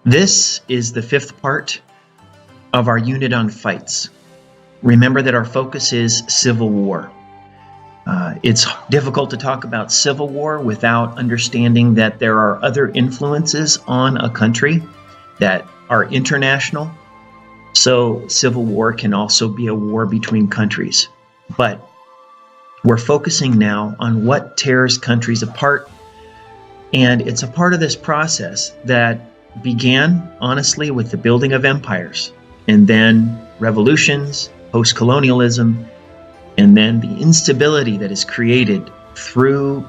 This is the fifth part of our unit on fights. Remember that our focus is civil war. It's difficult to talk about civil war without understanding that there are other influences on a country that are international. So civil war can also be a war between countries. But we're focusing now on what tears countries apart. And it's a part of this process that began, honestly, with the building of empires, and then revolutions, post-colonialism, and then the instability that is created through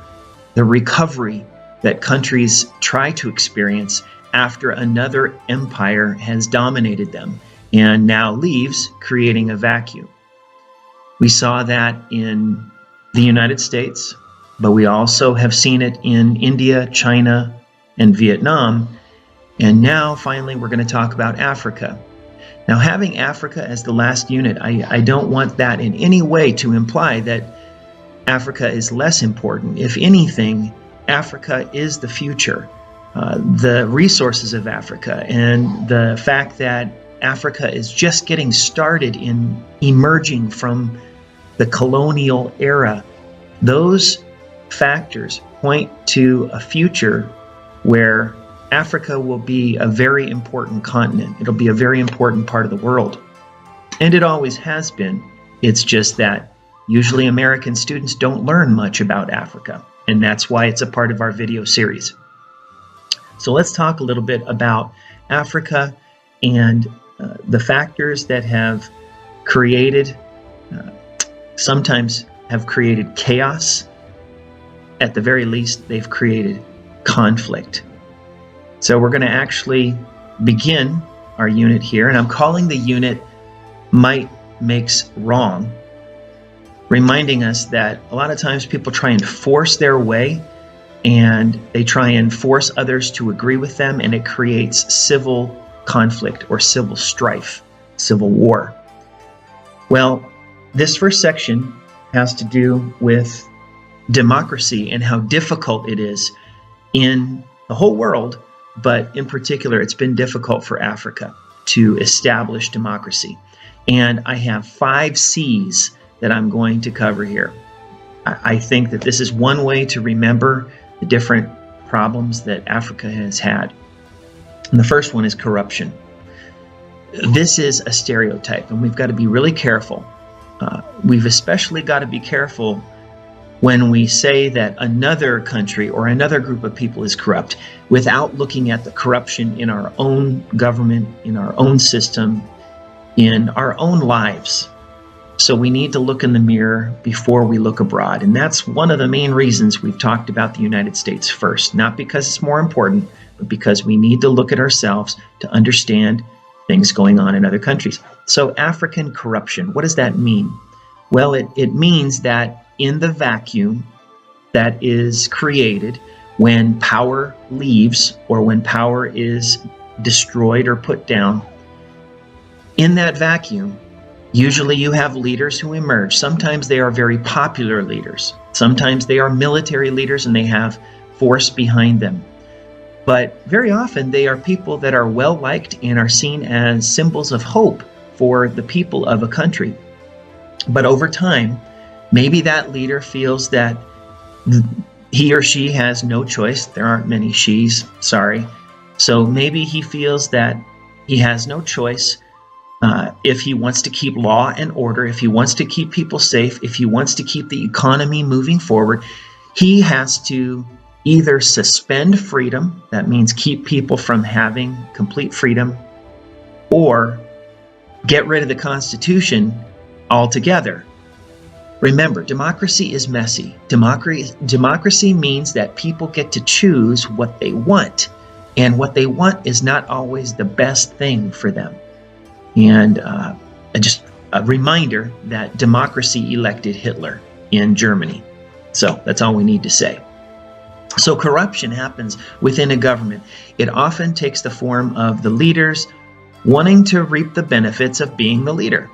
the recovery that countries try to experience after another empire has dominated them and now leaves, creating a vacuum. We saw that in the United States, but we also have seen it in India, China, and Vietnam. And now, finally, we're going to talk about Africa. Now, having Africa as the last unit, I don't want that in any way to imply that Africa is less important. If anything, Africa is the future. The resources of Africa and the fact that Africa is just getting started in emerging from the colonial era, those factors point to a future where Africa will be a very important continent. It'll be a very important part of the world. And it always has been. It's just that usually American students don't learn much about Africa. And that's why it's a part of our video series. So let's talk a little bit about Africa and the factors that have created, sometimes have created chaos. At the very least, they've created conflict. So we're going to actually begin our unit here, and I'm calling the unit Might Makes Wrong, reminding us that a lot of times people try and force their way, and they try and force others to agree with them, and it creates civil conflict or civil strife, civil war. Well, this first section has to do with democracy and how difficult it is in the whole world. But in particular, it's been difficult for Africa to establish democracy. And I have 5 C's that I'm going to cover here. I think that this is one way to remember the different problems that Africa has had. And the first one is corruption. This is a stereotype, and we've got to be really careful. We've especially got to be careful when we say that another country or another group of people is corrupt without looking at the corruption in our own government, in our own system, in our own lives. So we need to look in the mirror before we look abroad. And that's one of the main reasons we've talked about the United States first, not because it's more important, but because we need to look at ourselves to understand things going on in other countries. So African corruption, what does that mean? Well, it means that in the vacuum that is created when power leaves or when power is destroyed or put down, in that vacuum, usually you have leaders who emerge. Sometimes they are very popular leaders. Sometimes they are military leaders and they have force behind them. But very often they are people that are well liked and are seen as symbols of hope for the people of a country. But over time, maybe that leader feels that he or she has no choice. There aren't many she's, sorry. So maybe he feels that he has no choice if he wants to keep law and order, if he wants to keep people safe, if he wants to keep the economy moving forward. He has to either suspend freedom, that means keep people from having complete freedom, or get rid of the Constitution altogether. Remember, democracy is messy. Democracy means that people get to choose what they want, and what they want is not always the best thing for them. And just a reminder that democracy elected Hitler in Germany. So that's all we need to say. So corruption happens within a government. It often takes the form of the leaders wanting to reap the benefits of being the leader.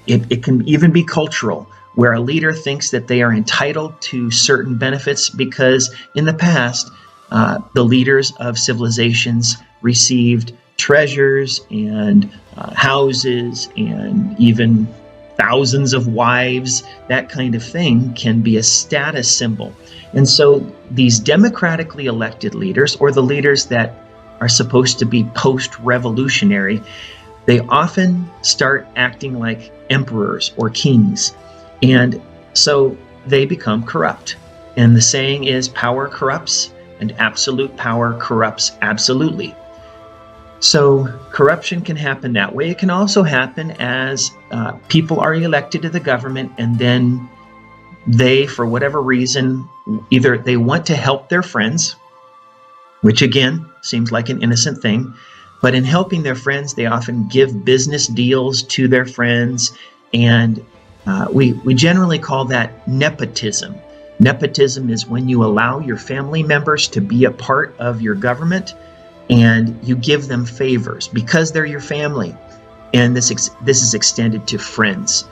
It can even be cultural, where a leader thinks that they are entitled to certain benefits because in the past, the leaders of civilizations received treasures and houses and even thousands of wives. That kind of thing can be a status symbol. And so these democratically elected leaders, or the leaders that are supposed to be post-revolutionary, they often start acting like emperors or kings. And so they become corrupt. And the saying is, power corrupts, and absolute power corrupts absolutely. So corruption can happen that way. It can also happen as people are elected to the government, and then they, for whatever reason, either they want to help their friends, which again seems like an innocent thing, but in helping their friends, they often give business deals to their friends, and we generally call that nepotism. Nepotism is when you allow your family members to be a part of your government, and you give them favors because they're your family. And this is extended to friends.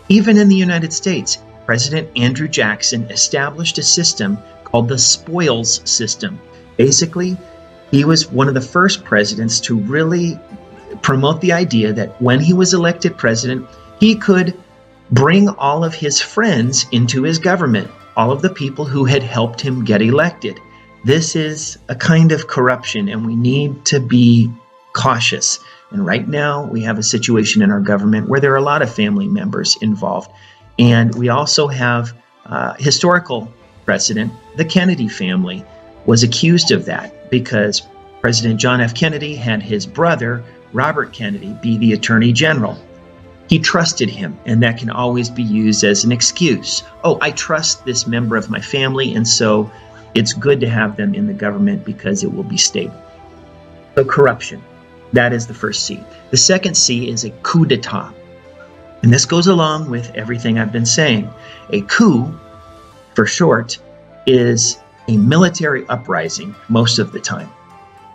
Even in the United States, President Andrew Jackson established a system called the spoils system. Basically, he was one of the first presidents to really promote the idea that when he was elected president, he could bring all of his friends into his government, all of the people who had helped him get elected. This is a kind of corruption, and we need to be cautious. And right now, we have a situation in our government where there are a lot of family members involved. And we also have historical precedent. The Kennedy family was accused of that because President John F. Kennedy had his brother, Robert Kennedy, be the Attorney General. He trusted him, and that can always be used as an excuse. Oh, I trust this member of my family, and so it's good to have them in the government because it will be stable. So corruption, that is the first C. The second C is a coup d'etat. And this goes along with everything I've been saying. A coup, for short, is a military uprising most of the time.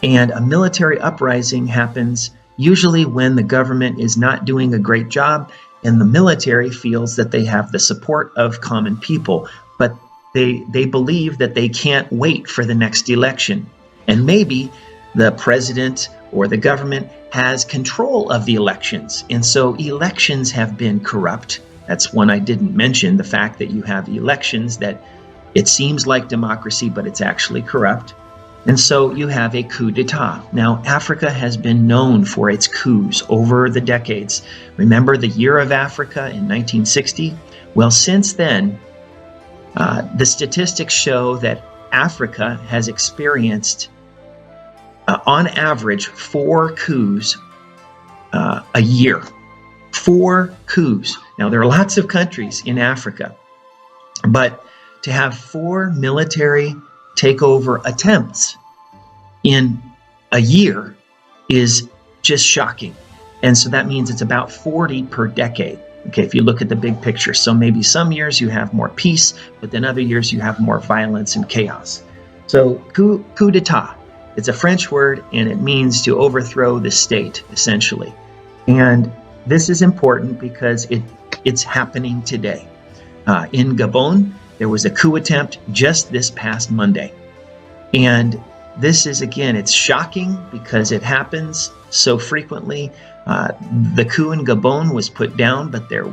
And a military uprising happens usually when the government is not doing a great job and the military feels that they have the support of common people, but they believe that they can't wait for the next election. And maybe the president or the government has control of the elections. And so elections have been corrupt. That's one I didn't mention, the fact that you have elections that it seems like democracy, but it's actually corrupt. And so you have a coup d'etat. Now, Africa has been known for its coups over the decades. Remember the Year of Africa in 1960? Well, since then, the statistics show that Africa has experienced, on average, 4 coups a year. 4 coups. Now, there are lots of countries in Africa, but to have 4 military takeover attempts in a year is just shocking. And so that means it's about 40 per decade. Okay, if you look at the big picture. So maybe some years you have more peace, but then other years you have more violence and chaos. So coup d'etat, it's a French word, and it means to overthrow the state, essentially. And this is important because it's happening today. In Gabon, there was a coup attempt just this past Monday. And this is, again, it's shocking because it happens so frequently. The coup in Gabon was put down, but there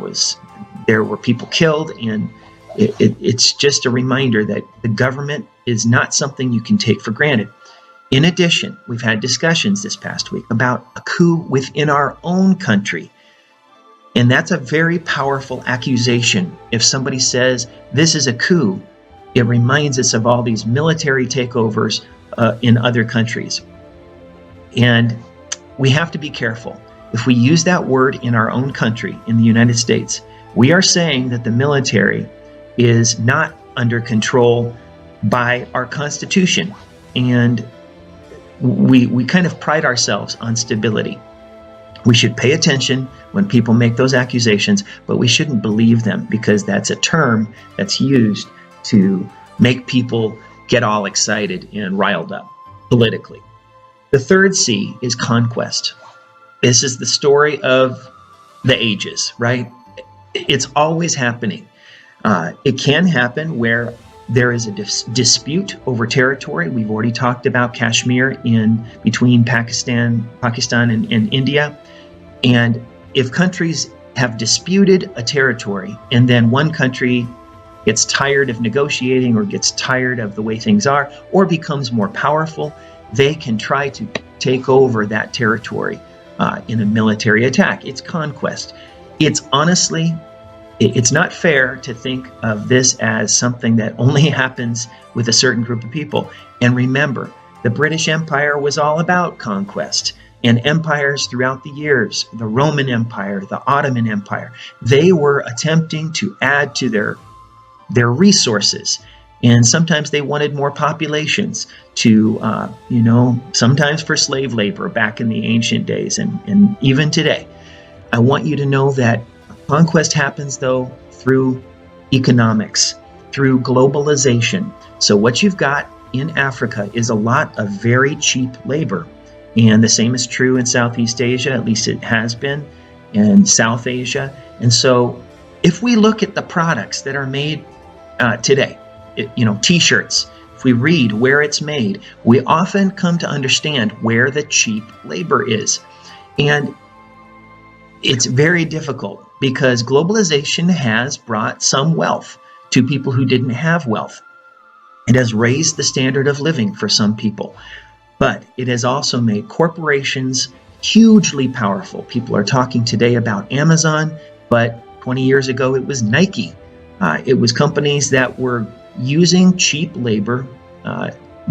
were people killed, and it's just a reminder that the government is not something you can take for granted. In addition, we've had discussions this past week about a coup within our own country. And that's a very powerful accusation. If somebody says this is a coup, it reminds us of all these military takeovers in other countries. And we have to be careful. If we use that word in our own country, in the United States, we are saying that the military is not under control by our Constitution. And we kind of pride ourselves on stability. We should pay attention when people make those accusations, but we shouldn't believe them because that's a term that's used to make people get all excited and riled up politically. The third C is conquest. This is the story of the ages, right? It's always happening. It can happen where There is a dispute over territory. We've already talked about Kashmir between Pakistan and India. And if countries have disputed a territory and then one country gets tired of negotiating or gets tired of the way things are or becomes more powerful, they can try to take over that territory in a military attack. It's conquest. It's honestly, it's not fair to think of this as something that only happens with a certain group of people. And remember, the British Empire was all about conquest. And empires throughout the years, the Roman Empire, the Ottoman Empire, they were attempting to add to their resources. And sometimes they wanted more populations to, sometimes for slave labor back in the ancient days and even today. I want you to know that conquest happens, though, through economics, through globalization. So what you've got in Africa is a lot of very cheap labor. And the same is true in Southeast Asia, at least it has been, and South Asia. And so if we look at the products that are made today, T-shirts, if we read where it's made, we often come to understand where the cheap labor is. And it's very difficult because globalization has brought some wealth to people who didn't have wealth. It has raised the standard of living for some people. But it has also made corporations hugely powerful. People are talking today about Amazon, but 20 years ago it was Nike. It was companies that were using cheap labor.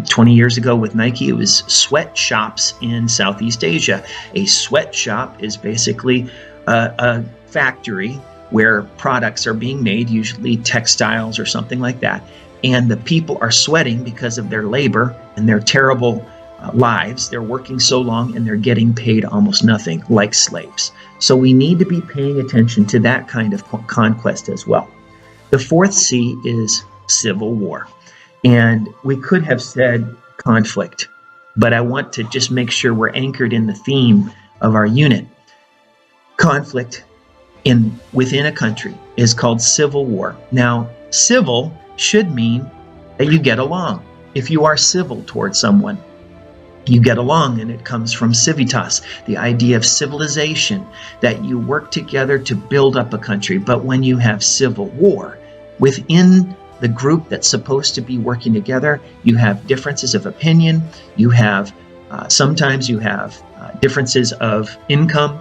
20 years ago with Nike, it was sweatshops in Southeast Asia. A sweatshop is basically a factory where products are being made, usually textiles or something like that. And the people are sweating because of their labor and their terrible lives. They're working so long and they're getting paid almost nothing, like slaves. So we need to be paying attention to that kind of conquest as well. The fourth C is civil war. And we could have said conflict, but I want to just make sure we're anchored in the theme of our unit. Conflict within a country is called civil war. Now, civil should mean that you get along. If you are civil towards someone, you get along, and it comes from civitas, the idea of civilization, that you work together to build up a country. But when you have civil war within the group that's supposed to be working together, you have differences of opinion. You have sometimes you have differences of income,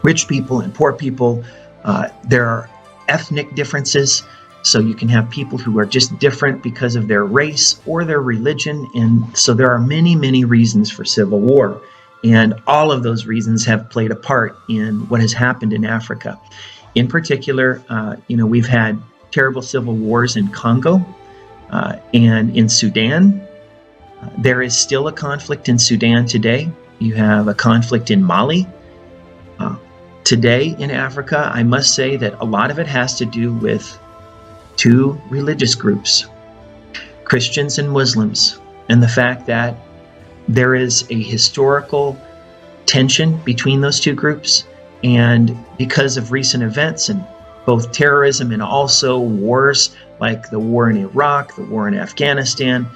rich people and poor people. There are ethnic differences. So you can have people who are just different because of their race or their religion. And so there are many, many reasons for civil war. And all of those reasons have played a part in what has happened in Africa. In particular, we've had terrible civil wars in Congo and in Sudan. There is still a conflict in Sudan today. You have a conflict in Mali. Today in Africa, I must say that a lot of it has to do with two religious groups, Christians and Muslims, and the fact that there is a historical tension between those two groups. And because of recent events and both terrorism and also wars like the war in Iraq, the war in Afghanistan,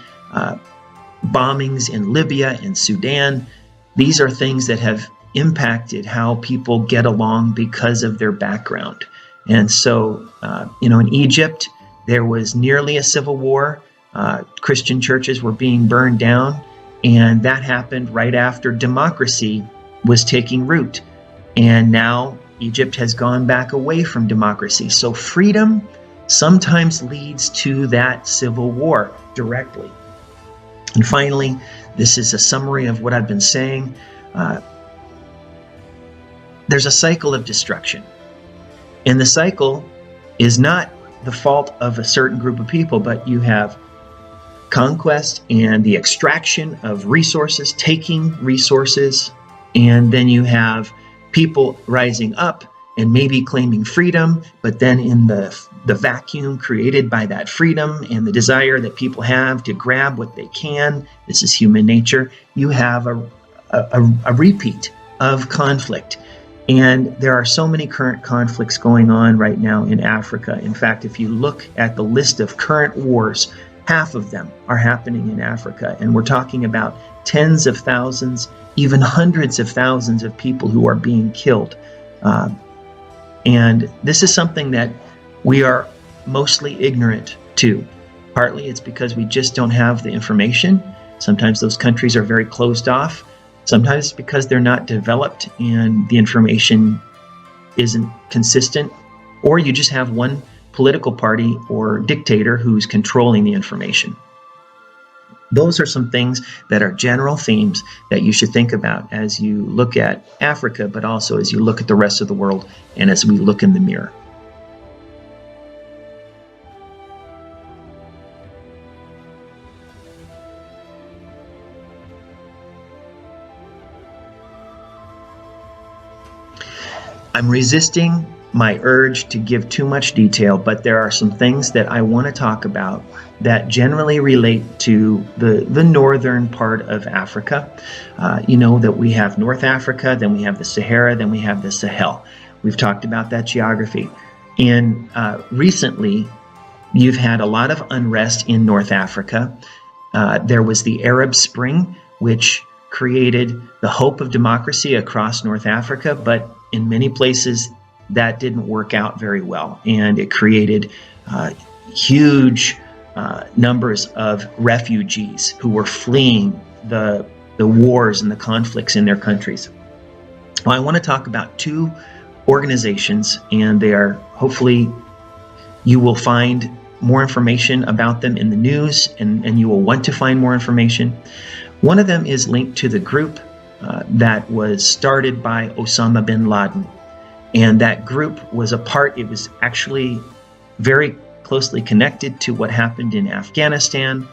bombings in Libya and Sudan, these are things that have impacted how people get along because of their background. And so, in Egypt, there was nearly a civil war. Christian churches were being burned down, and that happened right after democracy was taking root. And now Egypt has gone back away from democracy. So freedom sometimes leads to that civil war directly. And finally, this is a summary of what I've been saying. There's a cycle of destruction. And the cycle is not the fault of a certain group of people, but you have conquest and the extraction of resources, taking resources, and then you have people rising up and maybe claiming freedom, but then in the vacuum created by that freedom and the desire that people have to grab what they can, this is human nature, you have a repeat of conflict. And there are so many current conflicts going on right now in Africa. In fact, if you look at the list of current wars, half of them are happening in Africa. And we're talking about tens of thousands, even hundreds of thousands of people who are being killed. And this is something that we are mostly ignorant to. Partly it's because we just don't have the information. Sometimes those countries are very closed off. Sometimes it's because they're not developed and the information isn't consistent. Or you just have one political party or dictator who's controlling the information. Those are some things that are general themes that you should think about as you look at Africa, but also as you look at the rest of the world and as we look in the mirror. I'm resisting my urge to give too much detail, but there are some things that I want to talk about that generally relate to the northern part of Africa. You know that we have North Africa, then we have the Sahara, then we have the Sahel. We've talked about that geography. And recently, you've had a lot of unrest in North Africa. There was the Arab Spring, which created the hope of democracy across North Africa, but in many places that didn't work out very well, and it created huge numbers of refugees who were fleeing the wars and the conflicts in their countries. Well, I want to talk about two organizations, and they are, hopefully you will find more information about them in the news, and you will want to find more information. One of them is linked to the group that was started by Osama bin Laden. And that group was it was actually very closely connected to what happened in Afghanistan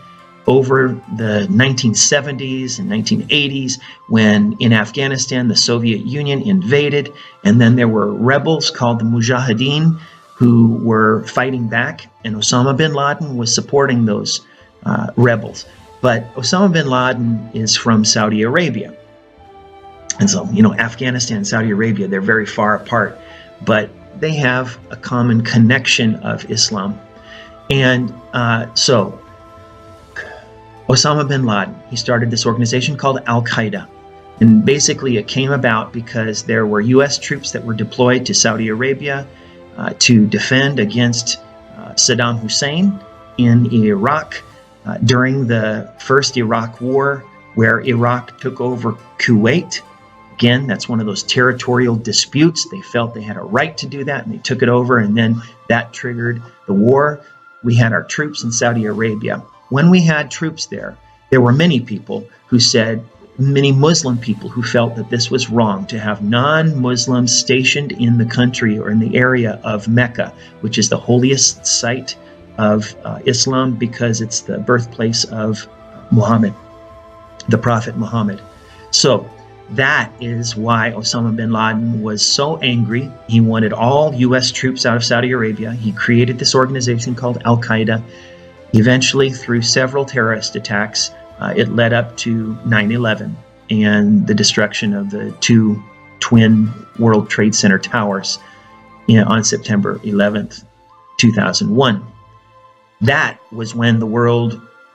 over the 1970s and 1980s, when in Afghanistan the Soviet Union invaded, and then there were rebels called the Mujahideen who were fighting back, and Osama bin Laden was supporting those rebels. But Osama bin Laden is from Saudi Arabia. And so, you know, Afghanistan and Saudi Arabia, they're very far apart, but they have a common connection of Islam. And so Osama bin Laden, he started this organization called al-Qaeda. And basically it came about because there were U.S. troops that were deployed to Saudi Arabia to defend against Saddam Hussein in Iraq during the first Iraq War, where Iraq took over Kuwait. Again, that's one of those territorial disputes. They felt they had a right to do that, and they took it over, and then that triggered the war. We had our troops in Saudi Arabia. When we had troops there were many people who said, many Muslim people who felt that this was wrong to have non-Muslims stationed in the country or in the area of Mecca, which is the holiest site of Islam because it's the birthplace of Muhammad, the Prophet Muhammad. So that is why Osama bin Laden was so angry. He wanted all U.S. troops out of Saudi Arabia. He created this organization called al-Qaeda. Eventually, through several terrorist attacks, it led up to 9/11 and the destruction of the two twin World Trade Center towers on September 11th, 2001. That was when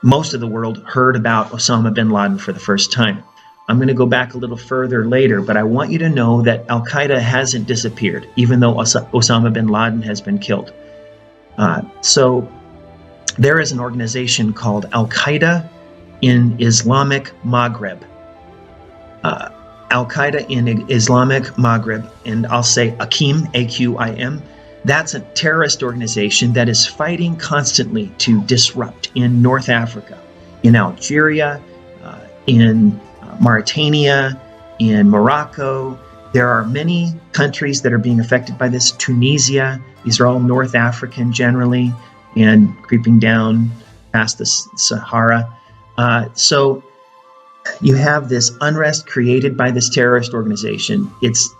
most of the world heard about Osama bin Laden for the first time. I'm going to go back a little further later, but I want you to know that al-Qaeda hasn't disappeared, even though Osama bin Laden has been killed. So there is an organization called al-Qaeda in Islamic Maghreb. Al-Qaeda in Islamic Maghreb, and I'll say Aqim, A-Q-I-M. That's a terrorist organization that is fighting constantly to disrupt in North Africa, in Algeria, in Mauritania, in Morocco. There are many countries that are being affected by this. Tunisia, these are all North African generally, and creeping down past the Sahara. So you have this unrest created by this terrorist organization. It's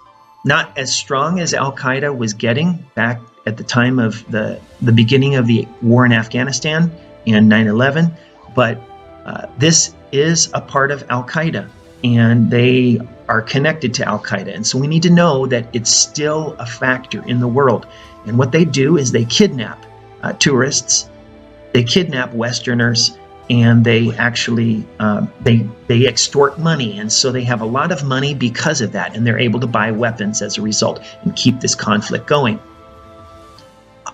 not as strong as al-Qaeda was getting back at the time of the beginning of the war in Afghanistan and 9/11, but this is a part of al-Qaeda. and they are connected to al-Qaeda. And so we need to know that it's still a factor in the world. And what they do is they kidnap tourists, they kidnap Westerners, and they actually they extort money. And so they have a lot of money because of that, and they're able to buy weapons as a result and keep this conflict going.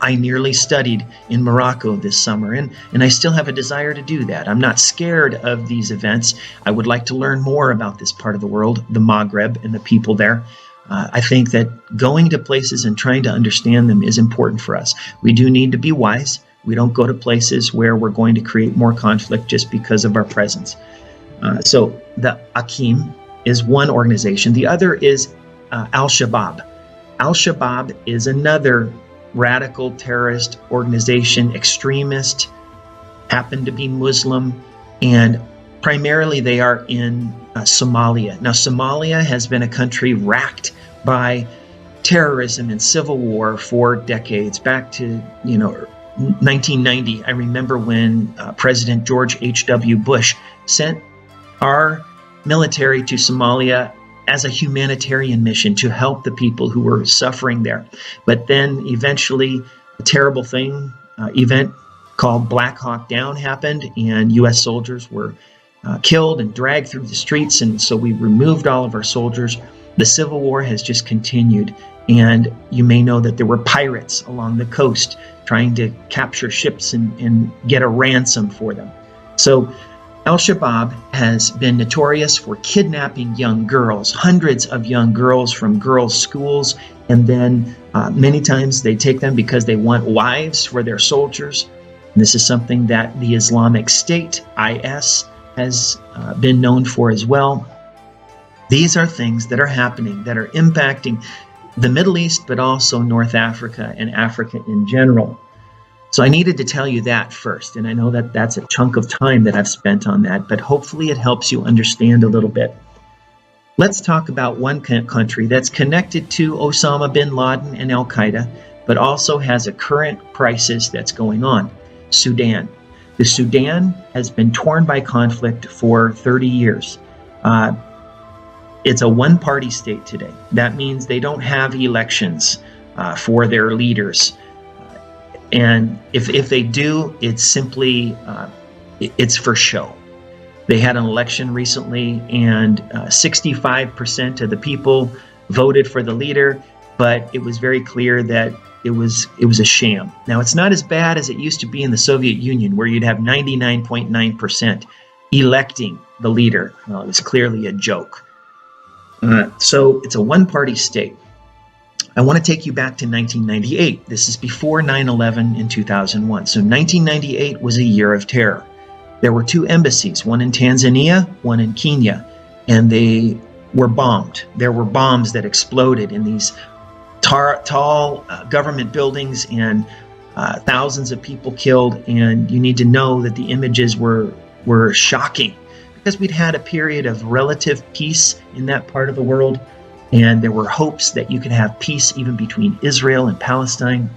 I nearly studied in Morocco this summer, and I still have a desire to do that. I'm not scared of these events. I would like to learn more about this part of the world, the Maghreb and the people there. I think that going to places and trying to understand them is important for us. We do need to be wise. We don't go to places where we're going to create more conflict just because of our presence. So the Akim is one organization. The other is al-Shabaab. Al-Shabaab is another radical terrorist organization, extremist, happen to be Muslim, and primarily they are in Somalia. Now, Somalia has been a country racked by terrorism and civil war for decades, back to 1990. I remember when President George H.W. Bush sent our military to Somalia as a humanitarian mission to help the people who were suffering there. But then eventually a terrible event called Black Hawk Down happened, and U.S. soldiers were killed and dragged through the streets, and so we removed all of our soldiers. The Civil War has just continued, and you may know that there were pirates along the coast trying to capture ships and get a ransom for them. So al-Shabaab has been notorious for kidnapping young girls, hundreds of young girls from girls' schools, and then many times they take them because they want wives for their soldiers. And this is something that the Islamic State, IS, has been known for as well. These are things that are happening that are impacting the Middle East, but also North Africa and Africa in general. So I needed to tell you that first, and I know that that's a chunk of time that I've spent on that, but hopefully it helps you understand a little bit. Let's talk about one country that's connected to Osama bin Laden and al-Qaeda, but also has a current crisis that's going on: Sudan. The Sudan has been torn by conflict for 30 years. It's a one-party state today. That means they don't have elections for their leaders. And if they do, it's simply, it's for show. They had an election recently, and 65% of the people voted for the leader, but it was very clear that it was a sham. Now, it's not as bad as it used to be in the Soviet Union, where you'd have 99.9% electing the leader. Well, it was clearly a joke. So it's a one-party state. I want to take you back to 1998. This is before 9/11 in 2001. So 1998 was a year of terror. There were two embassies, one in Tanzania, one in Kenya, and they were bombed. There were bombs that exploded in these tall government buildings, and thousands of people killed. And you need to know that the images were shocking, because we'd had a period of relative peace in that part of the world, and there were hopes that you could have peace even between Israel and Palestine.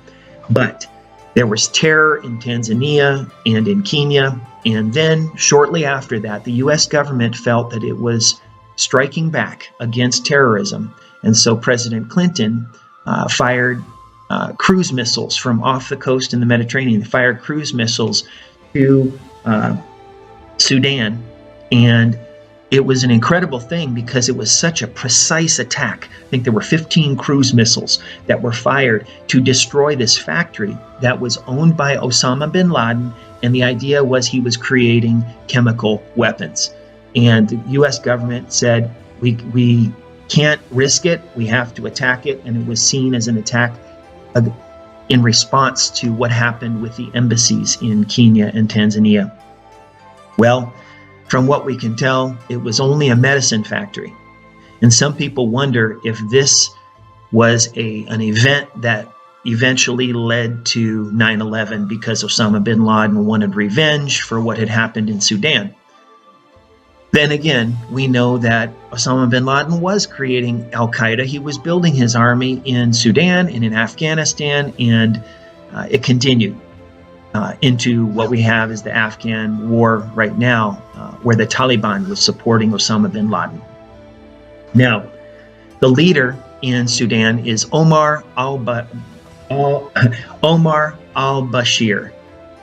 But there was terror in Tanzania and in Kenya, and then shortly after that, the U.S. government felt that it was striking back against terrorism, and so President Clinton fired cruise missiles from off the coast in the Mediterranean. They fired cruise missiles to Sudan, and it was an incredible thing because it was such a precise attack. I think there were 15 cruise missiles that were fired to destroy this factory that was owned by Osama bin Laden, and the idea was he was creating chemical weapons. And the U.S. government said, we can't risk it, we have to attack it, and it was seen as an attack in response to what happened with the embassies in Kenya and Tanzania. Well, from what we can tell, it was only a medicine factory. And some people wonder if this was an event that eventually led to 9/11 because Osama bin Laden wanted revenge for what had happened in Sudan. Then again, we know that Osama bin Laden was creating al-Qaeda. He was building his army in Sudan and in Afghanistan, and it continued. into what we have is the Afghan war right now, where the Taliban was supporting Osama bin Laden. Now, the leader in Sudan is Omar al-Bashir.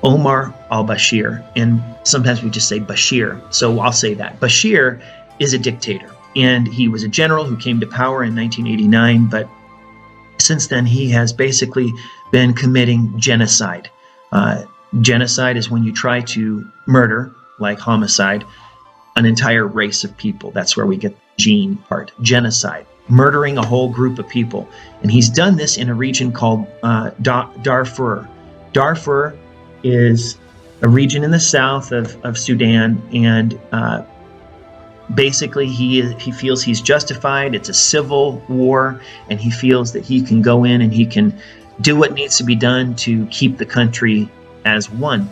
Omar al-Bashir, and sometimes we just say Bashir, so I'll say that. Bashir is a dictator, and he was a general who came to power in 1989, but since then he has basically been committing genocide. Genocide is when you try to murder, like homicide, an entire race of people. That's where we get the gene part, genocide, murdering a whole group of people. And he's done this in a region called Darfur. Darfur is a region in the south of Sudan, and basically he feels he's justified. It's a civil war, and he feels that he can go in and he can do what needs to be done to keep the country as one.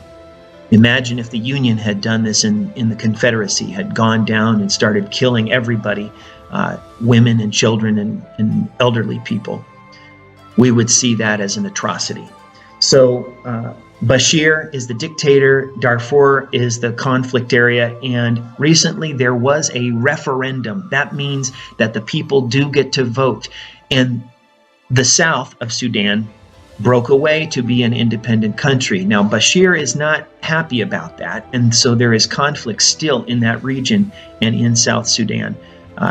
Imagine if the Union had done this in the Confederacy, had gone down and started killing everybody, women and children and elderly people. We would see that as an atrocity. So Bashir is the dictator, Darfur is the conflict area, and recently there was a referendum. That means that the people do get to vote. And the south of Sudan broke away to be an independent country. Now, Bashir is not happy about that, and so there is conflict still in that region and in South Sudan.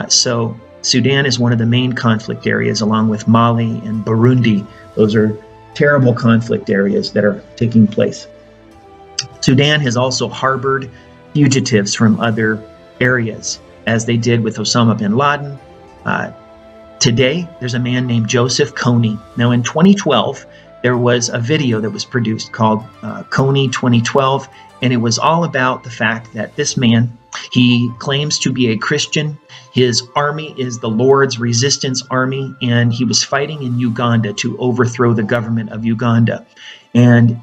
So Sudan is one of the main conflict areas, along with Mali and Burundi. Those are terrible conflict areas that are taking place. Sudan has also harbored fugitives from other areas, as they did with Osama bin Laden. Today, there's a man named Joseph Kony. Now, in 2012, there was a video that was produced called Kony 2012, and it was all about the fact that this man, he claims to be a Christian. His army is the Lord's Resistance Army, and he was fighting in Uganda to overthrow the government of Uganda. And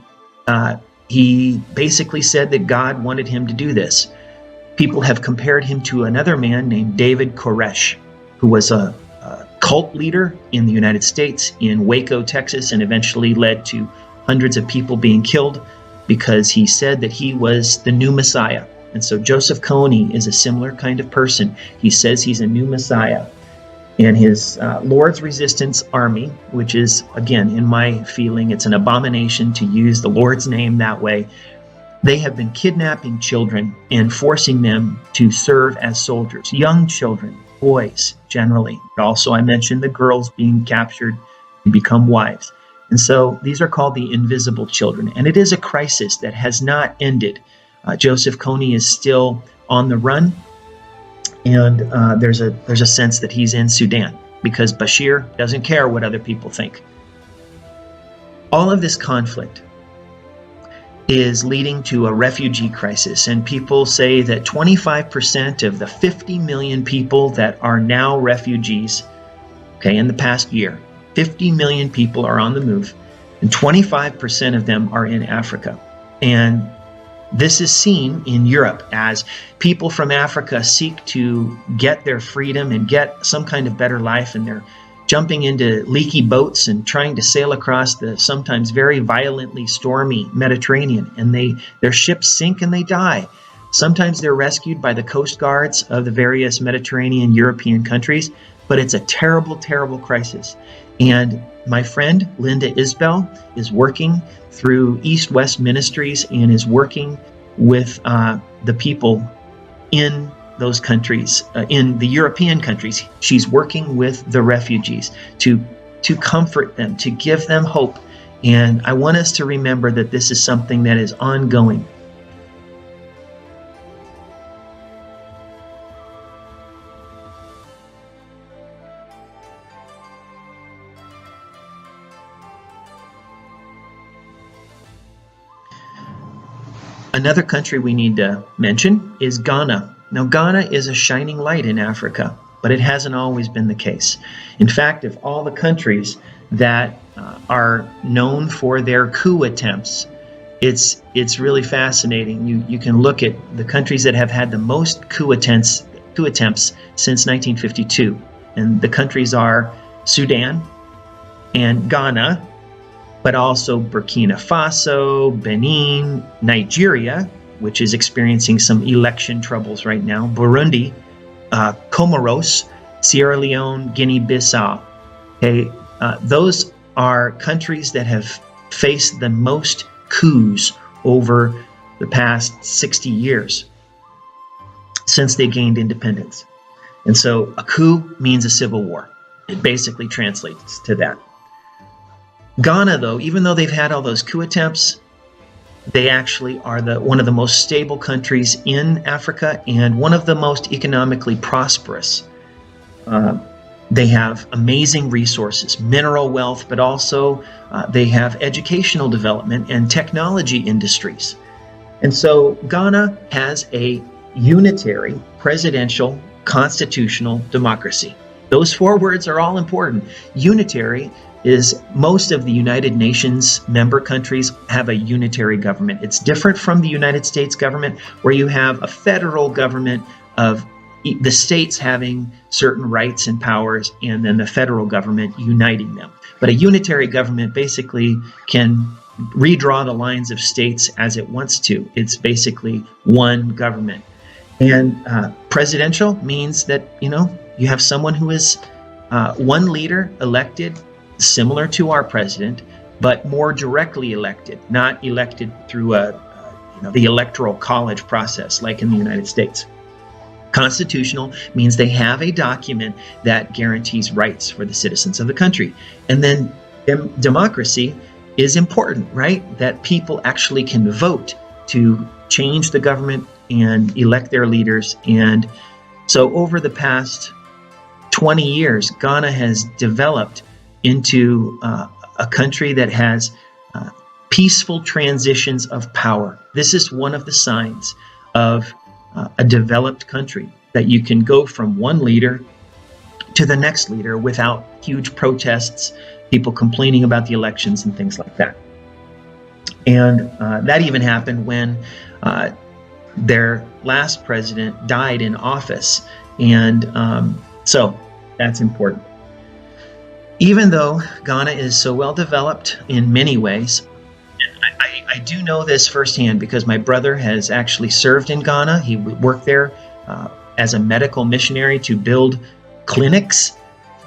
he basically said that God wanted him to do this. People have compared him to another man named David Koresh, who was a cult leader in the United States in Waco, Texas, and eventually led to hundreds of people being killed because he said that he was the new Messiah. And so Joseph Kony is a similar kind of person. He says he's a new Messiah. And his Lord's Resistance Army, which is, again, in my feeling, it's an abomination to use the Lord's name that way. They have been kidnapping children and forcing them to serve as soldiers, young children, boys generally. Also, I mentioned the girls being captured and become wives. And so these are called the invisible children. And it is a crisis that has not ended. Joseph Kony is still on the run. And there's a sense that he's in Sudan because Bashir doesn't care what other people think. All of this conflict is leading to a refugee crisis, and people say that 25% of the 50 million people that are now refugees, in the past year, 50 million people are on the move, and 25% of them are in Africa. And this is seen in Europe as people from Africa seek to get their freedom and get some kind of better life, and they're jumping into leaky boats and trying to sail across the sometimes very violently stormy Mediterranean, and their ships sink and they die. Sometimes they're rescued by the coast guards of the various Mediterranean European countries, but it's a terrible, terrible crisis. And my friend Linda Isbell is working through East-West Ministries and is working with the people in those countries, in the European countries. She's working with the refugees to comfort them, to give them hope. And I want us to remember that this is something that is ongoing. Another country we need to mention is Ghana. Now, Ghana is a shining light in Africa, but it hasn't always been the case. In fact, of all the countries that are known for their coup attempts, it's really fascinating. You can look at the countries that have had the most coup attempts since 1952, and the countries are Sudan and Ghana. but also Burkina Faso, Benin, Nigeria, which is experiencing some election troubles right now, Burundi, Comoros, Sierra Leone, Guinea-Bissau. Okay, those are countries that have faced the most coups over the past 60 years since they gained independence. And so a coup means a civil war. It basically translates to that. Ghana, though, even though they've had all those coup attempts, they actually are one of the most stable countries in Africa and one of the most economically prosperous. They have amazing resources, mineral wealth, but also they have educational development and technology industries. And so Ghana has a unitary, presidential, constitutional democracy. Those four words are all important. Unitary is most of the United Nations member countries have a unitary government. It's different from the United States government, where you have a federal government of the states having certain rights and powers, and then the federal government uniting them. But a unitary government basically can redraw the lines of states as it wants to. It's basically one government. And presidential means that, you have someone who is one leader elected, similar to our president, but more directly elected, not elected through the electoral college process like in the United States. Constitutional means they have a document that guarantees rights for the citizens of the country. And then democracy is important, right? That people actually can vote to change the government and elect their leaders. And so over the past 20 years, Ghana has developed into a country that has peaceful transitions of power. This is one of the signs of a developed country, that you can go from one leader to the next leader without huge protests, people complaining about the elections and things like that. And that even happened when their last president died in office. And so that's important. Even though Ghana is so well developed in many ways, I do know this firsthand because my brother has actually served in Ghana. He worked there as a medical missionary to build clinics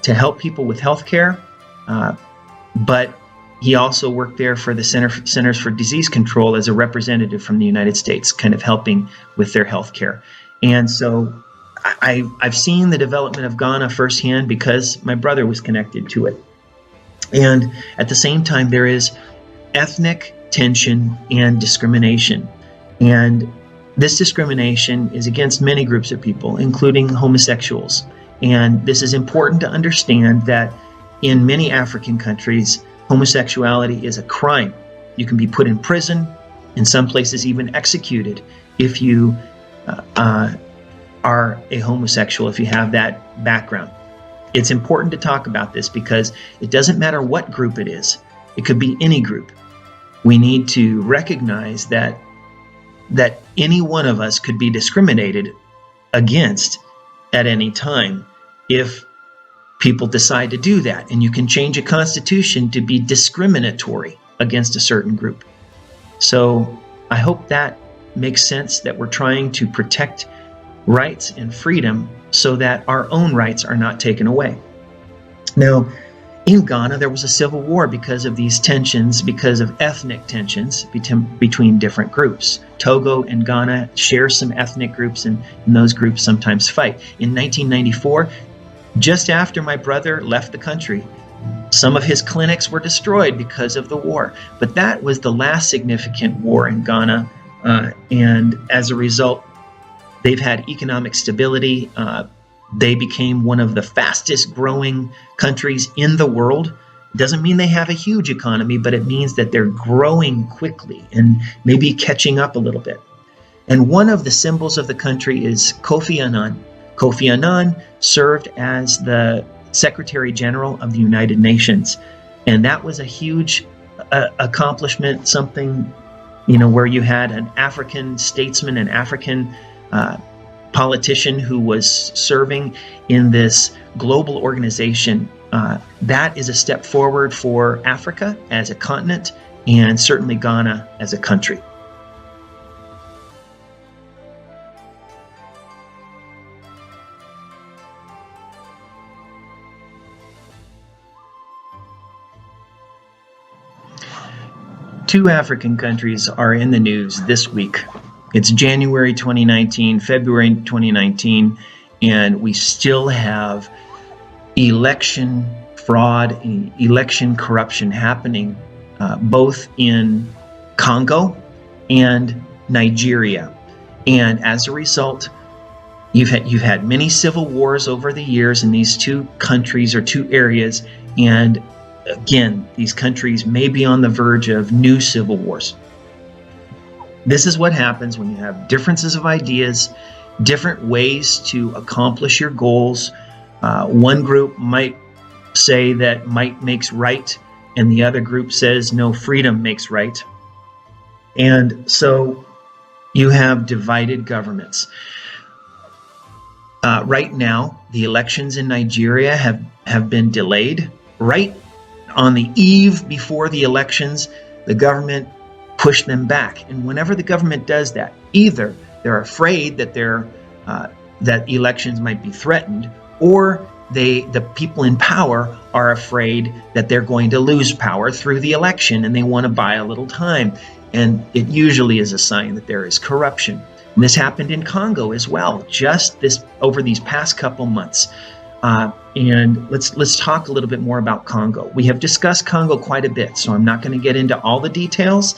to help people with health care. But he also worked there for the Centers for Disease Control as a representative from the United States, kind of helping with their health care. And so I've seen the development of Ghana firsthand because my brother was connected to it. And at the same time, there is ethnic tension and discrimination. And this discrimination is against many groups of people, including homosexuals. And this is important to understand that in many African countries, homosexuality is a crime. You can be put in prison, in some places even executed, if you are a homosexual, if you have that background. It's important to talk about this because it doesn't matter what group it is. It could be any group. We need to recognize that any one of us could be discriminated against at any time if people decide to do that. And you can change a constitution to be discriminatory against a certain group. So I hope that makes sense, that we're trying to protect rights and freedom so that our own rights are not taken away. Now, in Ghana, there was a civil war because of these tensions, because of ethnic tensions between different groups. Togo and Ghana share some ethnic groups, and those groups sometimes fight. In 1994, just after my brother left the country, some of his clinics were destroyed because of the war. But that was the last significant war in Ghana, and as a result, they've had economic stability. They became one of the fastest growing countries in the world. It doesn't mean they have a huge economy, but it means that they're growing quickly and maybe catching up a little bit. And one of the symbols of the country is Kofi Annan. Kofi Annan served as the Secretary General of the United Nations. And that was a huge accomplishment, something, where you had an African statesman, an African politician who was serving in this global organization that is a step forward for Africa as a continent, and certainly Ghana as a country. Two African countries are in the news this week. It's January 2019, February 2019, and we still have election fraud and election corruption happening both in Congo and Nigeria. And as a result, you've had many civil wars over the years in these two countries or two areas, and again, these countries may be on the verge of new civil wars. This is what happens when you have differences of ideas, different ways to accomplish your goals. One group might say that might makes right, and the other group says no, freedom makes right. And so you have divided governments. Right now, the elections in Nigeria have been delayed. Right on the eve before the elections, the government pushed them back. And whenever the government does that, either they're afraid that that elections might be threatened, or the people in power are afraid that they're going to lose power through the election, and they want to buy a little time. And it usually is a sign that there is corruption. And this happened in Congo as well, just over these past couple months. And let's talk a little bit more about Congo. We have discussed Congo quite a bit, so I'm not going to get into all the details.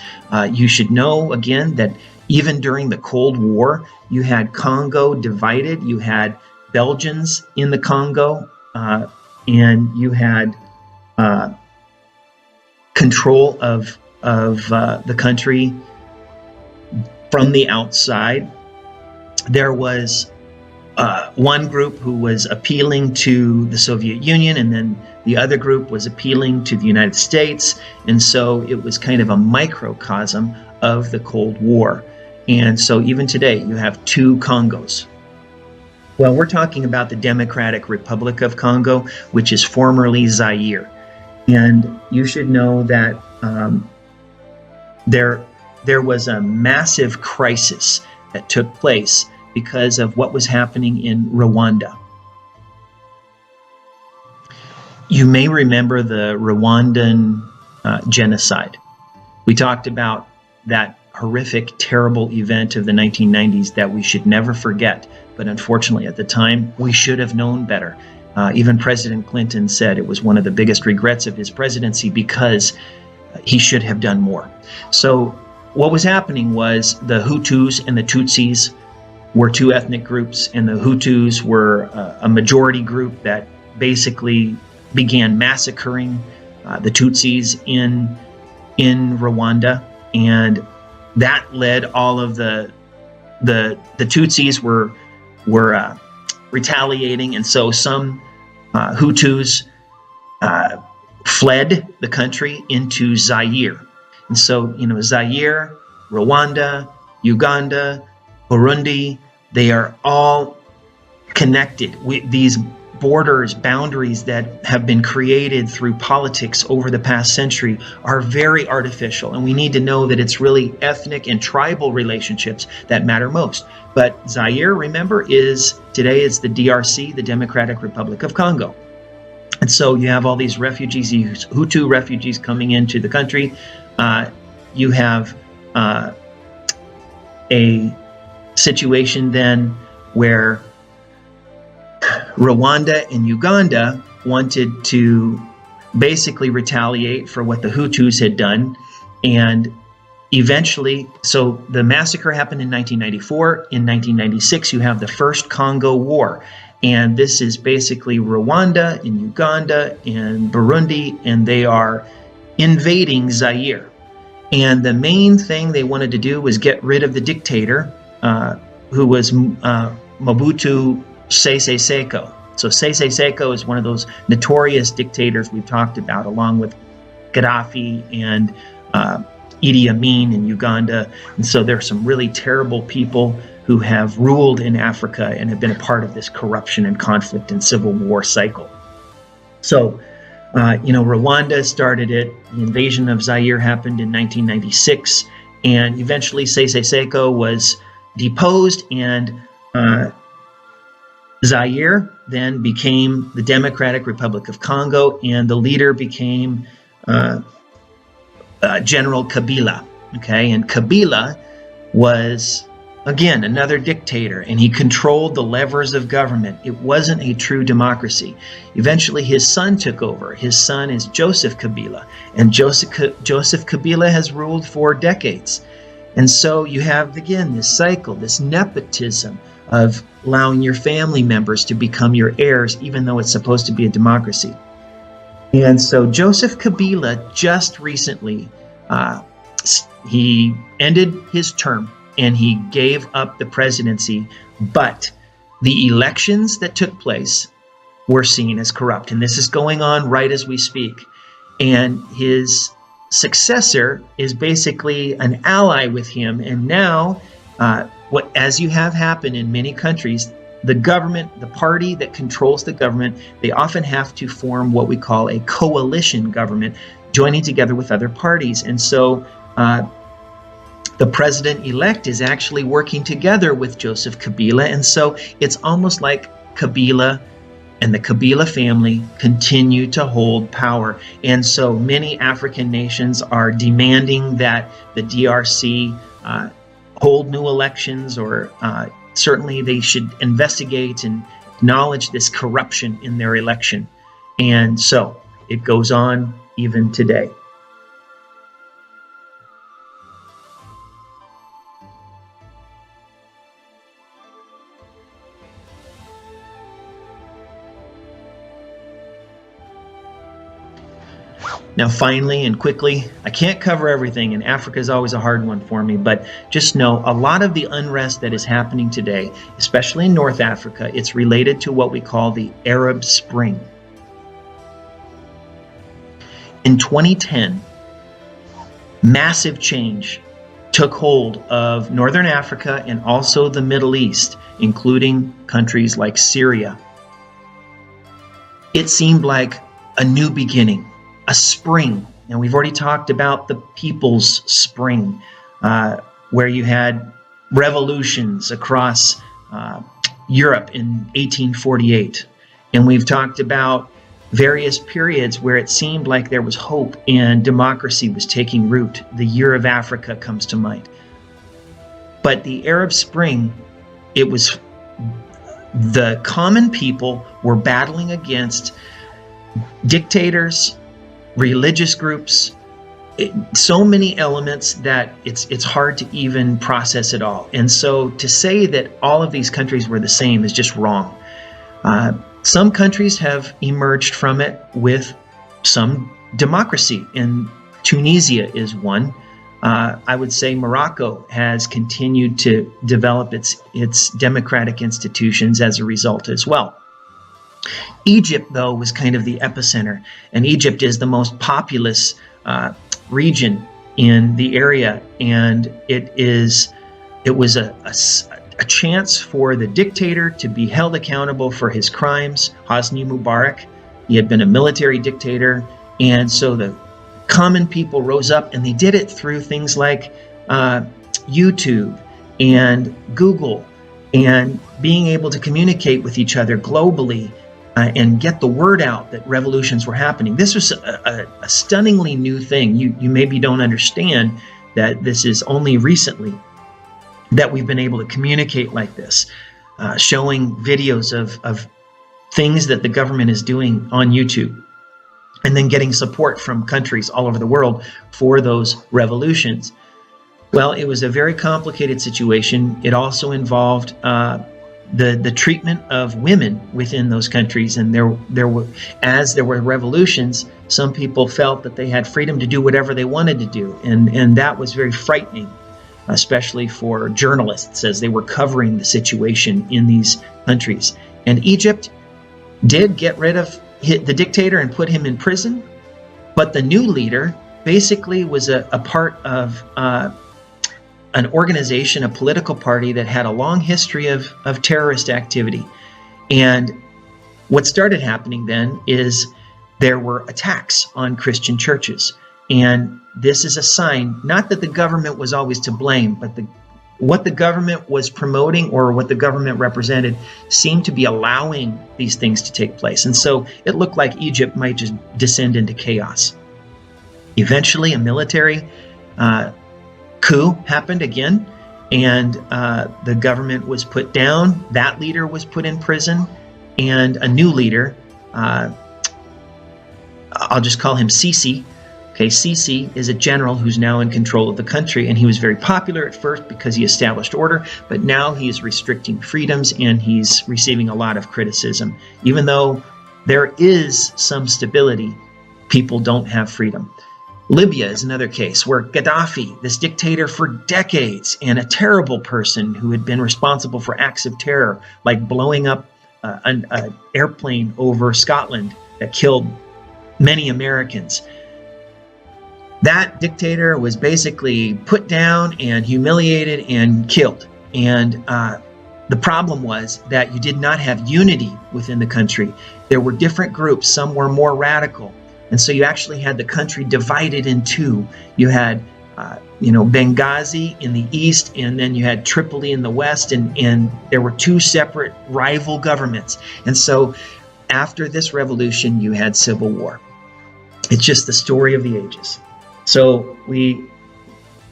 You should know, again, that even during the Cold War, you had Congo divided. You had Belgians in the Congo, and you had control of the country from the outside. There was one group who was appealing to the Soviet Union, and then the other group was appealing to the United States. And so it was kind of a microcosm of the Cold War. And so even today, you have two Congos. Well, we're talking about the Democratic Republic of Congo, which is formerly Zaire. And you should know that there was a massive crisis that took place because of what was happening in Rwanda. You may remember the Rwandan genocide. We talked about that horrific, terrible event of the 1990s that we should never forget. But unfortunately, at the time, we should have known better. Even President Clinton said it was one of the biggest regrets of his presidency because he should have done more. So what was happening was the Hutus and the Tutsis were two ethnic groups, and the Hutus were a majority group that basically began massacring the Tutsis in Rwanda, and that led all of the Tutsis were retaliating, and so some Hutus fled the country into Zaire. And so, Zaire, Rwanda, Uganda, Burundi, they are all connected. These boundaries that have been created through politics over the past century are very artificial. And we need to know that it's really ethnic and tribal relationships that matter most. But Zaire, remember, today is the DRC, the Democratic Republic of Congo. And so you have all these refugees, these Hutu refugees coming into the country. You have a situation then where Rwanda and Uganda wanted to basically retaliate for what the Hutus had done. And eventually, so the massacre happened in 1994. In 1996, you have the First Congo War. And this is basically Rwanda and Uganda and Burundi, and they are invading Zaire. And the main thing they wanted to do was get rid of the dictator, who was Mobutu Sese Seko. So Sese Seko is one of those notorious dictators we've talked about, along with Gaddafi and Idi Amin in Uganda. And so there are some really terrible people who have ruled in Africa and have been a part of this corruption and conflict and civil war cycle. So, Rwanda started it. The invasion of Zaire happened in 1996, and eventually Seko was deposed, and Zaire then became the Democratic Republic of Congo, and the leader became General Kabila. Okay, and Kabila was, again, another dictator, and he controlled the levers of government. It wasn't a true democracy. Eventually, his son took over. His son is Joseph Kabila, and Joseph Kabila has ruled for decades. And so you have, again, this cycle, this nepotism of allowing your family members to become your heirs, even though it's supposed to be a democracy. And so Joseph Kabila just recently, he ended his term and he gave up the presidency, but the elections that took place were seen as corrupt. And this is going on right as we speak. And his successor is basically an ally with him. And now, as you have happened in many countries, the government, the party that controls the government, they often have to form what we call a coalition government, joining together with other parties. And so the president-elect is actually working together with Joseph Kabila. And so it's almost like Kabila and the Kabila family continue to hold power. And so many African nations are demanding that the DRC hold new elections, or certainly they should investigate and acknowledge this corruption in their election. And so it goes on even today. Now, finally and quickly, I can't cover everything, and Africa is always a hard one for me, but just know a lot of the unrest that is happening today, especially in North Africa, it's related to what we call the Arab Spring. In 2010, massive change took hold of Northern Africa and also the Middle East, including countries like Syria. It seemed like a new beginning. A spring, and we've already talked about the People's Spring, where you had revolutions across Europe in 1848. And we've talked about various periods where it seemed like there was hope and democracy was taking root. The Year of Africa comes to mind. But the Arab Spring, it was the common people were battling against dictators, religious groups, so many elements that it's hard to even process it all. And so to say that all of these countries were the same is just wrong. Some countries have emerged from it with some democracy, and Tunisia is one. I would say Morocco has continued to develop its democratic institutions as a result as well. Egypt, though, was kind of the epicenter, and Egypt is the most populous region in the area, and it was a chance for the dictator to be held accountable for his crimes. Hosni Mubarak, he had been a military dictator, and so the common people rose up, and they did it through things like YouTube and Google, and being able to communicate with each other globally and get the word out that revolutions were happening. This was a stunningly new thing. You maybe don't understand that this is only recently that we've been able to communicate like this, showing videos of things that the government is doing on YouTube, and then getting support from countries all over the world for those revolutions. Well, it was a very complicated situation. It also involved the treatment of women within those countries, and there were revolutions, some people felt that they had freedom to do whatever they wanted to do, and that was very frightening, especially for journalists as they were covering the situation in these countries. And Egypt did get rid of the dictator and put him in prison, but the new leader basically was a part of an organization, a political party that had a long history of terrorist activity. And what started happening then is there were attacks on Christian churches. And this is a sign, not that the government was always to blame, but what the government was promoting or what the government represented seemed to be allowing these things to take place. And so it looked like Egypt might just descend into chaos. Eventually, a military coup happened again, and the government was put down. That leader was put in prison, and a new leader, I'll just call him Sisi. Okay, Sisi is a general who's now in control of the country, and he was very popular at first because he established order, but now he is restricting freedoms and he's receiving a lot of criticism. Even though there is some stability, people don't have freedom. Libya is another case where Gaddafi, this dictator for decades and a terrible person who had been responsible for acts of terror, like blowing up an airplane over Scotland that killed many Americans. That dictator was basically put down and humiliated and killed. And the problem was that you did not have unity within the country. There were different groups. Some were more radical. And so you actually had the country divided in two. You had, Benghazi in the east, and then you had Tripoli in the west, and there were two separate rival governments. And so after this revolution, you had civil war. It's just the story of the ages. So we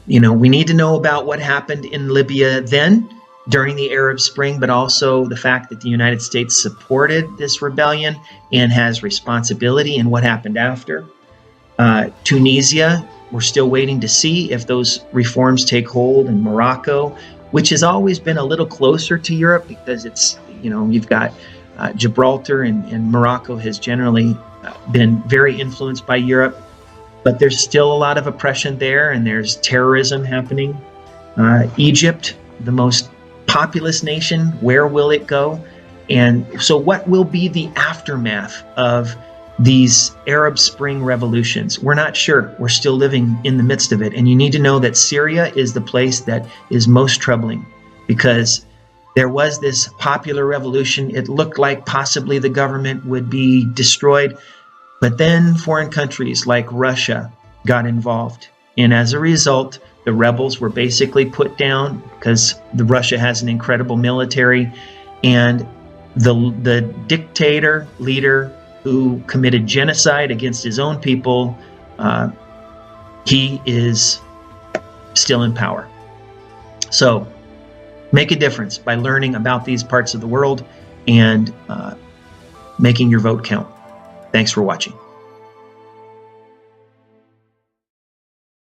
need to know about what happened in Libya then, during the Arab Spring, but also the fact that the United States supported this rebellion and has responsibility in what happened after. Tunisia, we're still waiting to see if those reforms take hold. In Morocco, which has always been a little closer to Europe because it's, you've got Gibraltar, and Morocco has generally been very influenced by Europe. But there's still a lot of oppression there, and there's terrorism happening. Egypt, the most populous nation, where will it go? And so what will be the aftermath of these Arab Spring revolutions? We're not sure. We're still living in the midst of it. And you need to know that Syria is the place that is most troubling, because there was this popular revolution. It looked like possibly the government would be destroyed. But then foreign countries like Russia got involved. And as a result, the rebels were basically put down because Russia has an incredible military. And the dictator leader who committed genocide against his own people, he is still in power. So make a difference by learning about these parts of the world and making your vote count. Thanks for watching.